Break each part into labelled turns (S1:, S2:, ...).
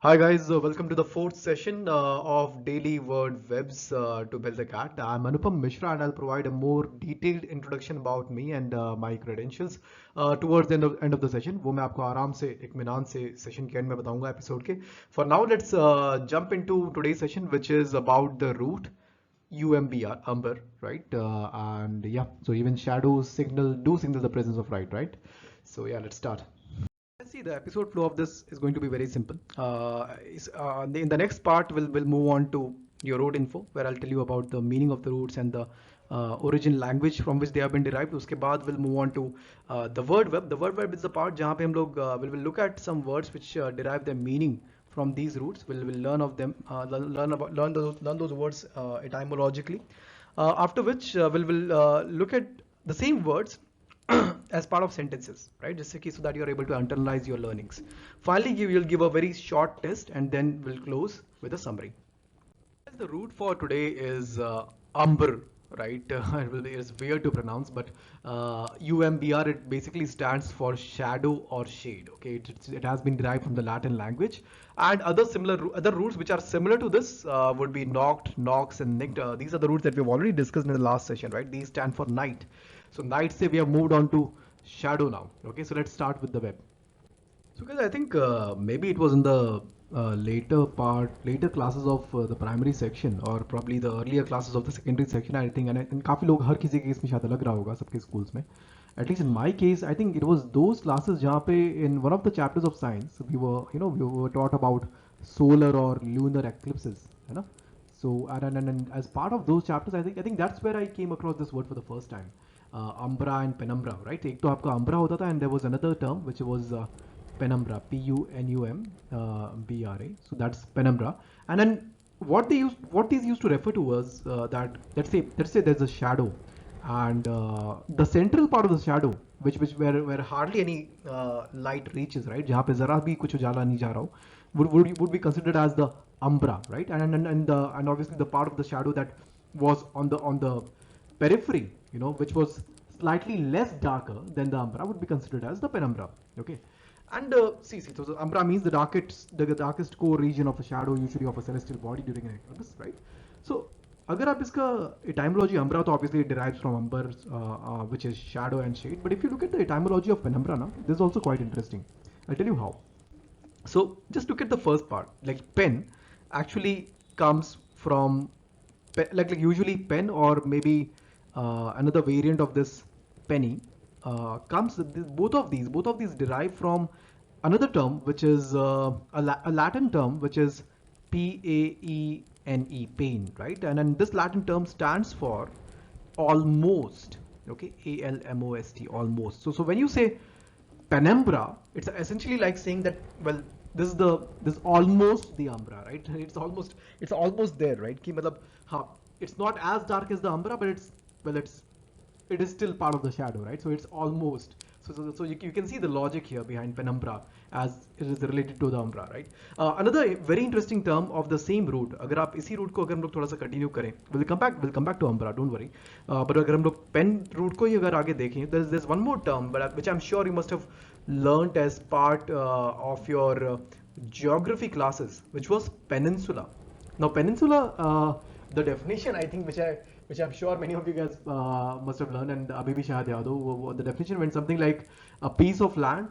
S1: Hi guys, welcome to the fourth session of Daily Word Webs to Build the CAT. I'm Anupam Mishra and I'll provide a more detailed introduction about me and my credentials towards the end of the session. वो मैं आपको आराम से इत्मीनान से session के end में बताऊंगा episode के. For now, let's jump into today's session, which is about the root Umbra, right? And yeah, so even shadows signal the presence of right? So yeah, let's start. See, the episode flow of this is going to be very simple. In the next part, we'll move on to your root info, where I'll tell you about the meaning of the roots and the origin language from which they have been derived. उसके बाद we'll move on to the word web. The word web is the part जहाँ पे हम लोग will look at some words which derive their meaning from these roots. We'll learn of them, learn those words etymologically. After which we'll look at the same words as part of sentences, right? Just so that you're able to internalize your learnings. Finally, you will give a very short test and then we'll close with a summary. The root for today is Umbra, right? It's weird to pronounce, but UMBR, it basically stands for shadow or shade. Okay, it has been derived from the Latin language, and other roots which are similar to this would be knocked, knocks, and nicked. These are the roots that we've already discussed in the last session, right? These stand for night. So night, say we have moved on to shadow now. Okay, so let's start with the web. So guys, I think maybe it was in the later classes of the primary section or probably the earlier classes of the secondary section. I think, and काफी लोग हर किसी के इसमें शायद अलग रहा होगा सबके schools में. At least in my case, I think it was those classes जहाँ पे in one of the chapters of science we were taught about solar or lunar eclipses, है ना? So and as part of those chapters, I think that's where I came across this word for the first time. Umbra and penumbra, right? एक तो आपका umbra होता था and there was another term which was penumbra, P-U-N-U-M-B-R-A. So that's penumbra. And then what these used to refer to was that let's say there's a shadow, and the central part of the shadow, which where hardly any light reaches, right? जहाँ पे जरा भी कुछ उजाला नहीं जा रहा हो, would be considered as the umbra, right? And obviously the part of the shadow that was on the periphery, which was slightly less darker than the umbra, would be considered as the penumbra. Okay. And so umbra means the darkest core region of a shadow, usually of a celestial body during an eclipse, right? So अगर आप इसका etymology umbra, तो obviously it derives from umber, which is shadow and shade. But if you look at the etymology of penumbra, now this is also quite interesting. I'll tell you how. So just look at the first part. Like pen actually comes from like usually pen or maybe another variant of this penny comes. Both of these derive from another term which is a Latin term which is P-A-E-N-E, pain, right? And then this Latin term stands for almost. Okay, A-L-M-O-S-T, almost. So when you say penumbra, it's essentially like saying that, well, this almost the umbra, right? It's almost there, right? कि मतलब हाँ, it's not as dark as the umbra, but it is still part of the shadow, right? So it's almost. So you can see the logic here behind penumbra as it is related to the umbra, right? Another very interesting term of the same root. अगर आप इसी root को अगर हम लोग थोड़ा सा continue करें, we'll come back to umbra, don't worry. But अगर हम लोग pen root को ही अगर आगे देखें, there's one more term, which I'm sure you must have learnt as part of your geography classes, which was peninsula. Now peninsula, the definition I think which I'm sure many of you guys must have learned, and abhi bhi shayad yaad ho, the definition went something like a piece of land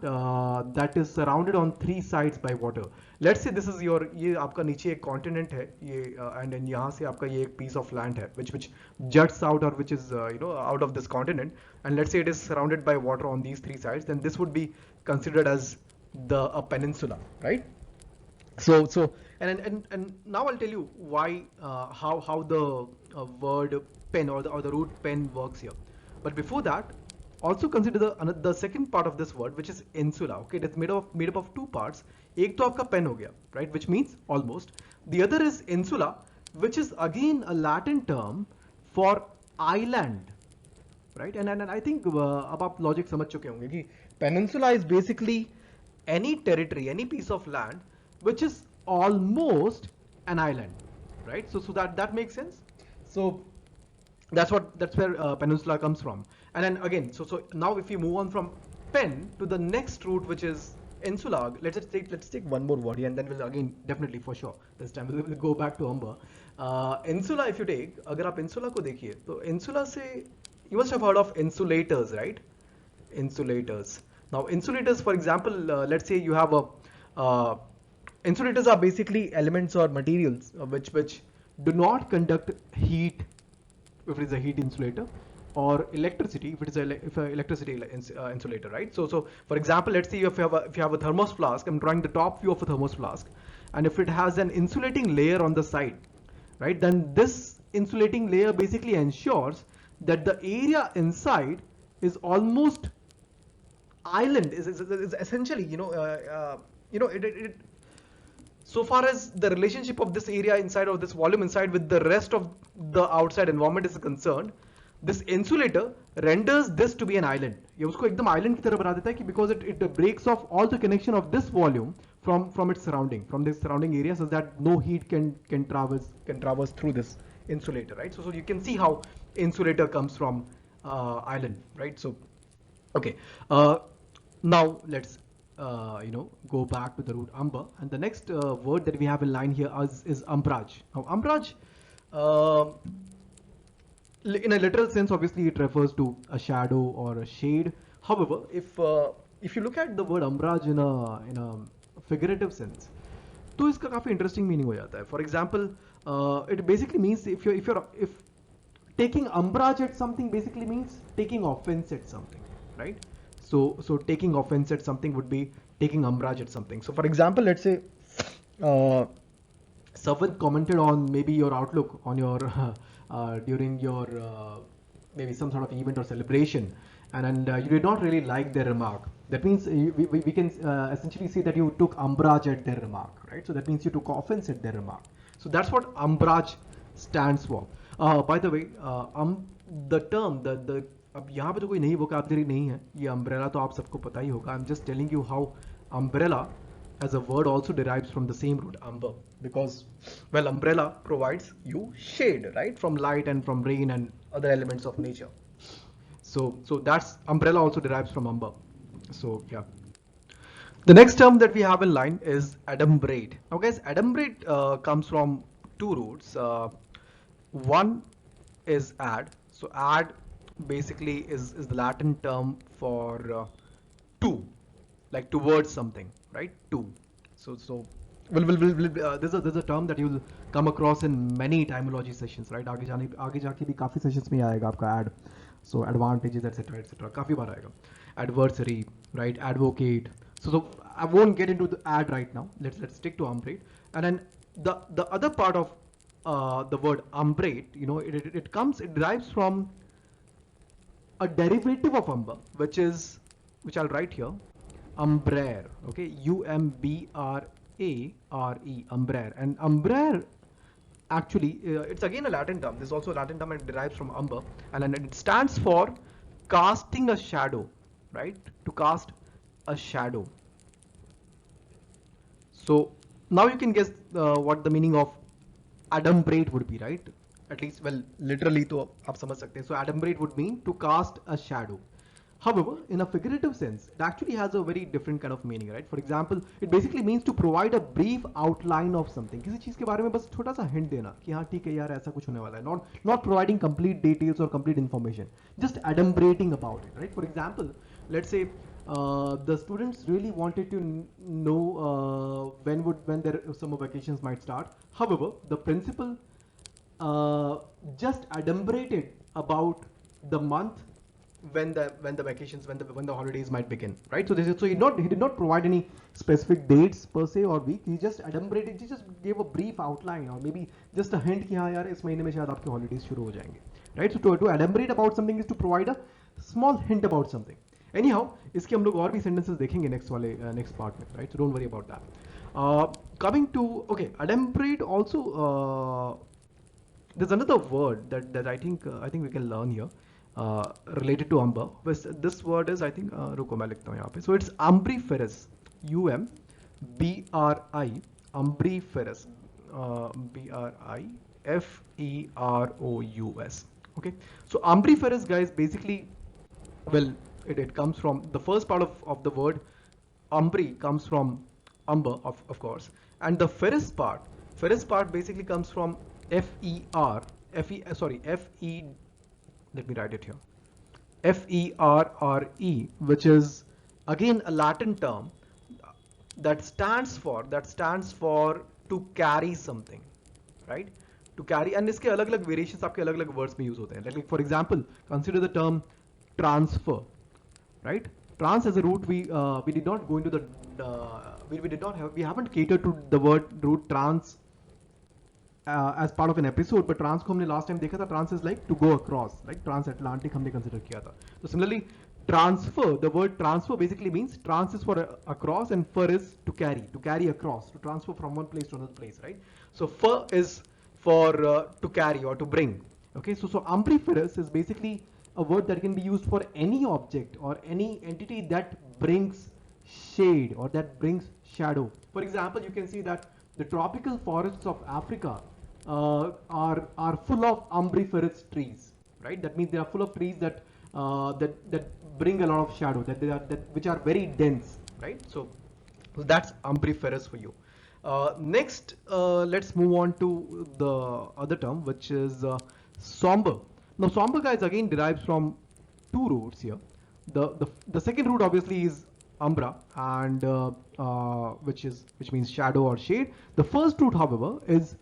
S1: that is surrounded on three sides by water. Let's say this is ये आपका नीचे एक continent है, ये and then यहाँ से आपका ये एक piece of land है which juts out or which is out of this continent, and let's say it is surrounded by water on these three sides, then this would be considered as a peninsula, right? So and now I'll tell you why how the word pen or the root pen works here. But before that, also consider the second part of this word, which is insula. Okay, it's made up of two parts. एक तो आपका pen हो गया, right, which means almost. The other is insula, which is again a Latin term for island, right? And I think अब आप logic समझ चुके होंगे कि peninsula is basically any territory, any piece of land which is almost an island, right? So that makes sense. So that's where peninsula comes from. And then again, so now if you move on from pen to the next root, which is insula. Let's take one more word here, and then we'll again definitely for sure this time we'll go back to Umbra. Insula, if you take, अगर आप insula को देखिए, तो insula से you must have heard of insulators, right? Insulators. Now, insulators, for example, let's say you have a insulators are basically elements or materials which do not conduct heat if it is a heat insulator, or electricity if it is if a electricity insulator, right? So for example, let's say if you have a thermos flask, I'm drawing the top view of a thermos flask, and if it has an insulating layer on the side, right, then this insulating layer basically ensures that the area inside is almost island, is essentially, it so far as the relationship of this area inside, or this volume inside, with the rest of the outside environment is concerned, this insulator renders this to be an island. ये उसको एकदम island की तरह बना देता है कि because it breaks off all the connection of this volume from its surrounding, from this surrounding area, so that no heat can traverse through this insulator, right? So you can see how insulator comes from island, right? So okay, now let's go back to the root Umbra, and the next word that we have in line here is umbrage. Now umbrage, in a literal sense, obviously it refers to a shadow or a shade. However, if you look at the word umbrage in a figurative sense, तो इसका काफी interesting meaning हो जाता है. For example, it basically means if taking umbrage at something basically means taking offense at something, right? So taking offense at something would be taking umbrage at something. So for example, let's say someone commented on maybe your outlook on your during your maybe some sort of event or celebration, and you did not really like their remark. That means we can essentially say that you took umbrage at their remark, right? So that means you took offense at their remark. So that's what umbrage stands for. By the way, the term, the अब यहाँ पे तो कोई नई vocabulary नहीं है, ये umbrella तो आप सबको पता ही होगा. I'm just telling you how umbrella as a word also derives from the same root umber, because well, umbrella provides you shade, right, from light and from rain and other elements of nature. So that's umbrella also derives from umber. So yeah. The next term that we have in line is adumbrate. Now guys, adumbrate comes from two roots. One is add. So add basically is the Latin term for to, like towards something, right? To. So there's a term that you'll come across in many etymology sessions, right? आगे जाके भी काफी sessions में आएगा आपका add. So advantages, etc. काफी बार आएगा. Adversary, right? Advocate. So I won't get into the add right now. Let's stick to umbrate. And then the other part of the word umbrate, it derives from a derivative of umber, which I'll write here, umbrare. Okay, umbrare, umbrare. And umbrare actually it's again a Latin term. This is also a Latin term, and it derives from umber, and it stands for casting a shadow, right? To cast a shadow. So now you can guess what the meaning of adumbrate would be, right? At least, well, literally तो आप समझ सकते हैं. So adumbrate would mean to cast a shadow. However, in a figurative sense, it actually has a very different kind of meaning, right? For example, it basically means to provide a brief outline of something. किसी चीज के बारे में बस छोटा सा hint देना कि हाँ ठीक है यार ऐसा कुछ होने वाला है. Not providing complete details or complete information. Just adumbrating about it, right? For example, let's say the students really wanted to know when their summer vacations might start. However, the principal just adumbrated about the month when the vacations, when the holidays might begin, right? So he did not provide any specific dates per se or week. He just adumbrated. He just gave a brief outline or maybe just a hint कि हाँ यार इस महीने में शायद आपके holidays शुरू हो जाएंगे, right? So to adumbrate about something is to provide a small hint about something. Anyhow, इसके हम लोग और भी sentences देखेंगे next part में, right? So don't worry about that. Coming to adumbrate also. There's another word that I think we can learn here related to umber. This word is, I think, रुको मैं लिखता हूँ यहाँ पे. So it's umbriferous. UMBRI, umbriferous. BRIFEROUS. Okay. So umbriferous, guys, basically, well, it comes from the first part of the word Umbri comes from umber, of course, and the ferris part basically comes from F-E-R, F-E, sorry, F-E, let me write it here, F-E-R-R-E, which is again a Latin term that stands for to carry something, right? To carry, and इसके अलग अलग variations आपके अलग अलग words में use होते हैं. Like for example, consider the term transfer, right? Trans as a root, we did not go into the we haven't catered to the word root trans as part of an episode, but trans को हमने last time देखा था. Trans is like to go across, like transatlantic हमने consider किया था. So similarly, transfer, the word transfer basically means trans is for across and fer is to carry across, to transfer from one place to another place, right? So fer is for to carry or to bring. Okay, so umbriferous is basically a word that can be used for any object or any entity that brings shade or that brings shadow. For example, you can see that the tropical forests of Africa are full of umbriferous trees, right? That means they are full of trees that bring a lot of shadow, which are very dense, right? So that's umbriferous for you. Next, let's move on to the other term, which is somber. Now, somber, guys, again derives from two roots here. The second root obviously is umbra, and which means shadow or shade. The first root, however, is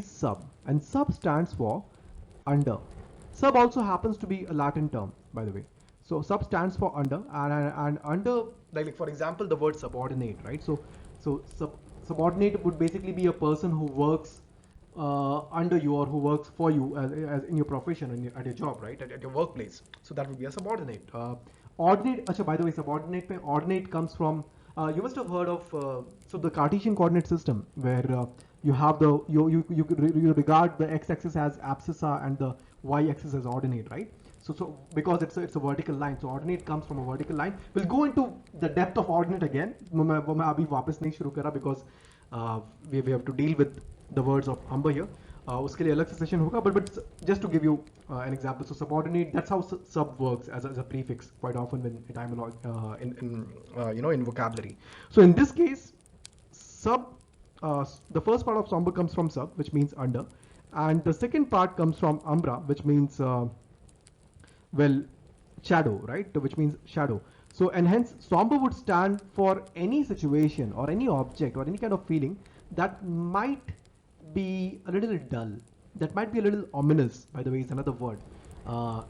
S1: sub, and sub stands for under. Sub also happens to be a Latin term, by the way. So sub stands for under, and under, like for example, the word subordinate, right? So subordinate would basically be a person who works under you or who works for you as in your profession, at your job, right? At your workplace. So that would be a subordinate. Ordinate, achha, by the way, subordinate ordinate comes from, you must have heard of, so the Cartesian coordinate system, where you have you regard the x-axis as abscissa and the y-axis as ordinate, right? So because it's a vertical line, so ordinate comes from a vertical line. We'll go into the depth of ordinate again. मैं अभी वापस नहीं शुरू करा because we have to deal with the words of umber here. उसके लिए अलग से session होगा, but just to give you an example, so subordinate, that's how sub works as a prefix quite often when in vocabulary. So in this case, sub, the first part of somber comes from sub, which means under, and the second part comes from umbra, which means well, shadow, right? Which means shadow. So, and hence somber would stand for any situation or any object or any kind of feeling that might be a little dull, that might be a little ominous, by the way, is another word.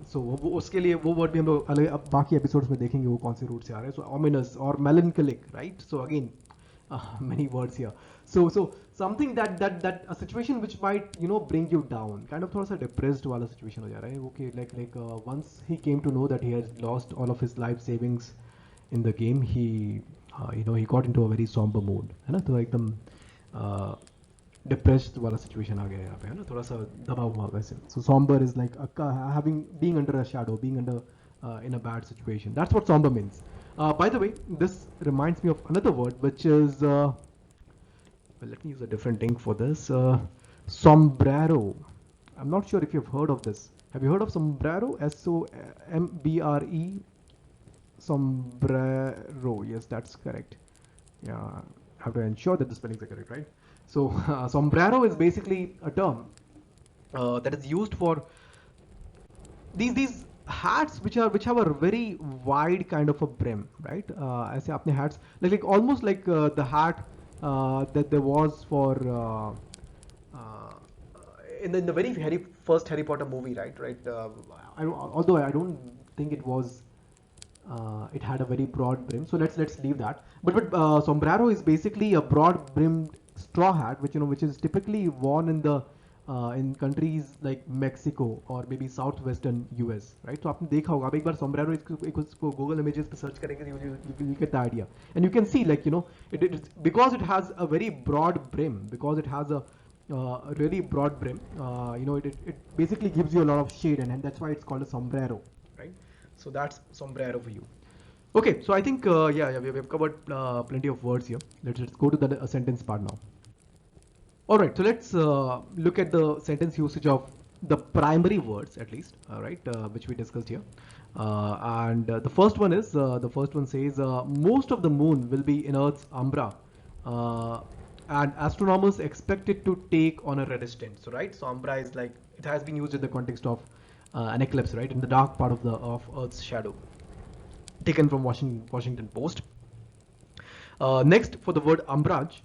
S1: So उसके लिए वो word भी हम लोग बाकी episodes में देखेंगे वो कौन से root से आ रहे हैं. So ominous or melancholic, right? So again, many words here. So something that a situation which might bring you down, kind of थोड़ा सा depressed वाला situation हो जा रहा है. Okay, like once he came to know that he has lost all of his life savings in the game, he he got into a very somber mood, है ना? तो एकदम depressed वाला situation आ गया यहाँ पे, है ना? थोड़ा सा दबा हुआ वैसे. So somber is like being under a shadow, being under in a bad situation. That's what somber means. By the way, this reminds me of another word, which is well, let me use a different ink for this. Sombrero. I'm not sure if you've heard of this. Have you heard of sombrero? S-O-M-B-R-E. Sombrero. Yes, that's correct. Yeah, I have to ensure that the spellings are correct, right? So sombrero is basically a term that is used for these hats which have a very wide kind of a brim, right? ऐसे अपने hats like almost like the hat that there was for in the very first Harry Potter movie, right? Although I don't think it was. It had a very broad brim, so let's leave that. But sombrero is basically a broad-brimmed straw hat, which is typically worn in countries like Mexico or maybe southwestern US, right? So आपने देखा होगा, आप एक बार sombrero इसको Google Images पे search करेंगे, you get the idea, and you can see it's because it has a very broad brim, because it has a really broad brim, it basically gives you a lot of shade, and that's why it's called a sombrero, right? So that's sombrero for you. Okay, so I think we've covered plenty of words here. Let's go to the sentence part now. All right, so let's look at the sentence usage of the primary words at least, right, which we discussed here. And the first one is, the first one says, most of the moon will be in Earth's umbra, uh, and astronomers expect it to take on a reddish tint. So, right, so umbra is like, it has been used in the context of an eclipse, right, in the dark part of Earth's shadow, taken from Washington Post. Next, for the word umbrage,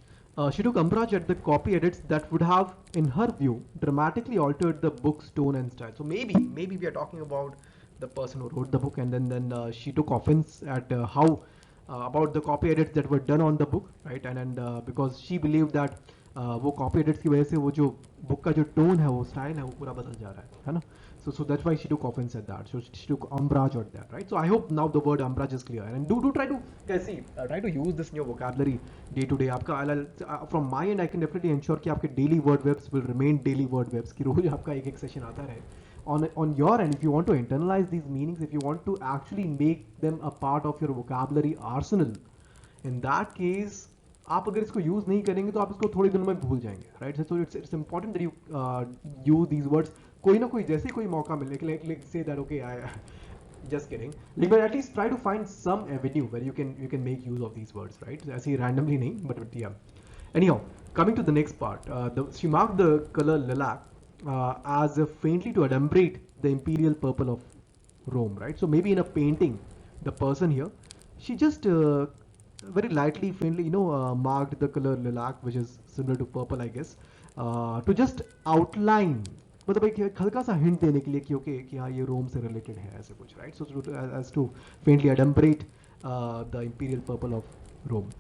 S1: she took umbrage at the copy edits that would have, in her view, dramatically altered the book's tone and style. So maybe we are talking about the person who wrote the book, and then she took offense at how about the copy edits that were done on the book, right? And because she believed that वो copy edits की वजह से वो जो book का जो tone है, वो style है, वो पूरा बदल जा रहा है ना? So that's why she took offense at that. So she took umbrage at that, right? So I hope now the word umbrage is clear. And do try to, guys, see, try to use this new vocabulary day to day. आपका from my end, I can definitely ensure कि आपके daily word webs will remain daily word webs. कि रोज आपका एक session आता रहे. On your end, if you want to internalize these meanings, if you want to actually make them a part of your vocabulary arsenal, in that case, आप अगर इसको use नहीं करेंगे तो आप इसको थोड़े दिनों में भूल जाएंगे, right? So it's important that you use these words. कोई ना कोई जैसे कोई मौका मिले, like say that, okay, I just kidding, like, but at least try to find some avenue where you can make use of these words, right? ऐसे randomly नहीं, but yeah. Anyhow, coming to the next part, she marked the color lilac as a faintly to adumbrate the imperial purple of Rome, right? So maybe in a painting, the person here, she just very lightly, faintly, marked the color lilac, which is similar to purple, I guess, to just outline, मतलब एक हल्का सा hint देने के लिए कि okay कि हाँ ये रोम से रिलेटेड है, ऐसे कुछ, right? So as to faintly adumbrate the imperial purple of Rome.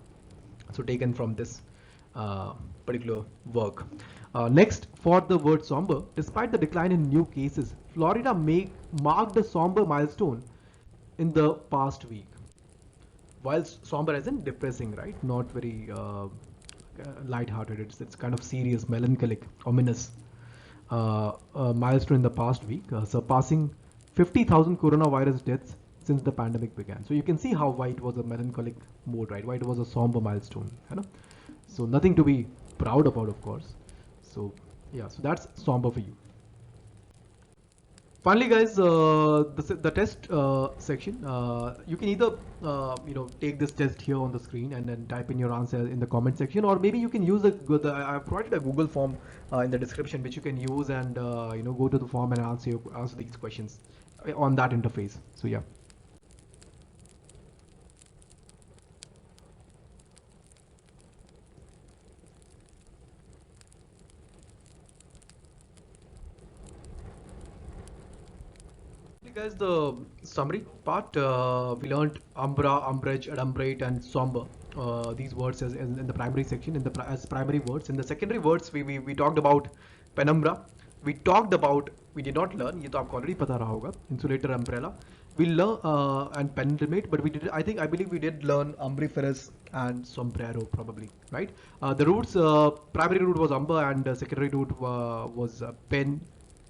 S1: So taken from this particular work. Next, for the word somber, despite the decline in new cases, Florida marked a somber milestone in the past week. While somber as in depressing, right? Not very light-hearted. It's kind of serious, melancholic, ominous. Milestone in the past week, surpassing 50,000 coronavirus deaths since the pandemic began. So you can see why it was a melancholic mode, right? Why it was a somber milestone, you know? So nothing to be proud about, of course. So yeah, so that's somber for you. Finally, guys, the test section, you can either take this test here on the screen and then type in your answer in the comment section, or maybe you can use I've provided a Google form in the description, which you can use and go to the form and answer these questions on that interface. So yeah. Guys, the summary part, we learned umbra, umbrage, adumbrate, and somber. These words as in the primary section, as primary words. In the secondary words, we talked about penumbra. We did not learn. ये तो आपको already पता रहा होगा. Insulator, umbrella. We learn and penultimate, but I believe we did learn umbriferous and sombrero probably, right? The roots, primary root was umber, and secondary root was pen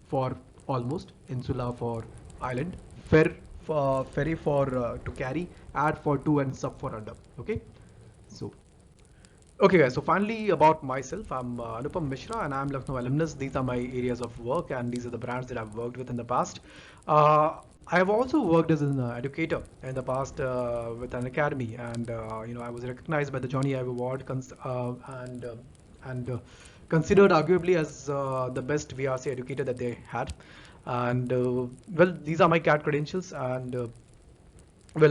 S1: for almost, insula for island, ferry for to carry, ad for to, and sub for under. Okay, so okay guys, so finally about myself, I'm Anupam Mishra and I'm Lucknow alumnus. These are my areas of work and these are the brands that I've worked with in the past. I have also worked as an educator in the past with an academy, and I was recognized by the Johnny Ive Award and considered arguably as the best VRC educator that they had. And well, these are my CAT credentials, and we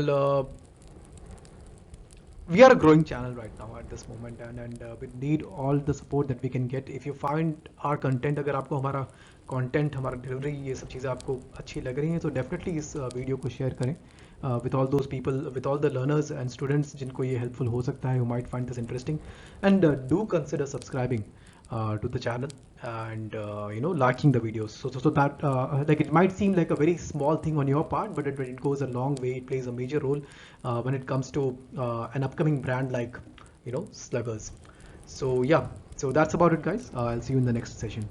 S1: are a growing channel right now at this moment, and we need all the support that we can get. If you find our content, अगर आपको हमारा content, हमारा delivery, ये सब चीज़ें आपको अच्छी लग रही हैं, तो definitely इस वीडियो को share करें with all those people, with all the learners and students जिनको ये helpful हो सकता है, who might find this interesting, and do consider subscribing to the channel and liking the videos, so that like it might seem like a very small thing on your part, but it goes a long way. It plays a major role when it comes to an upcoming brand like Sluggers. So yeah, so that's about it guys. I'll see you in the next session.